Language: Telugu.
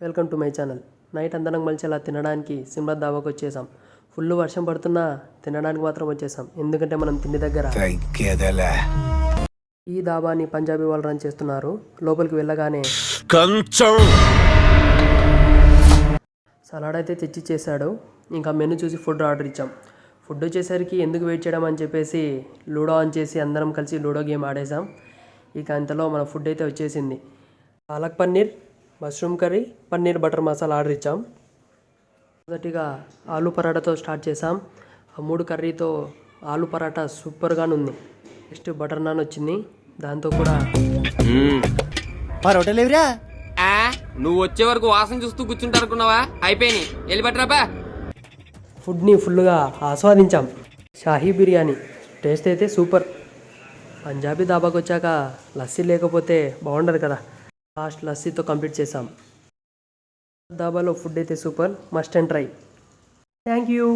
Welcome to my channel. Night అందరం కలిసి అలా తినడానికి సిమ్రత్ దాబాకు వచ్చేసాం. ఫుల్ వర్షం పడుతున్నా తినడానికి మాత్రం వచ్చేసాం, ఎందుకంటే మనం తిండి దగ్గర. ఈ దాబాని పంజాబీ వాళ్ళు రన్ చేస్తున్నారు. లోపలికి వెళ్ళగానే సలాడ్ అయితే తెచ్చి చేశాడు. ఇంకా మెనూ చూసి ఫుడ్ ఆర్డర్ ఇచ్చాం. ఫుడ్ వచ్చేసరికి ఎందుకు వెయిట్ చేయడం అని చెప్పేసి లూడో ఆన్ చేసి అందరం కలిసి లూడో గేమ్ ఆడేసాం. ఇక అంతలో మన ఫుడ్ అయితే వచ్చేసింది. Palak paneer, mushroom curry, paneer butter masala order ఇచ్చాం. మొదటిగా ఆలు పరాటాతో స్టార్ట్ చేసాం. ఆ 3 కర్రీతో ఆలు పరాటా సూపర్గా ఉంది. నెక్స్ట్ బటర్ నాన్ వచ్చింది, దాంతో కూడా పరోటా లేవురా. నువ్వు వచ్చే వరకు వాసన చూస్తూ కూర్చుంటారు అనుకున్నావా? అయిపోయి వెళ్ళి పట్టరాపా. ఫుడ్ని ఫుల్గా ఆస్వాదించాం. షాహీ బిర్యానీ టేస్ట్ అయితే సూపర్. పంజాబీ దాబాకు వచ్చాక లస్సీ లేకపోతే బాగుండదు కదా. లాస్ట్ లస్సీతో కంప్లీట్ చేసాం. దాబాలో ఫుడ్ అయితే super, must and try. Thank you.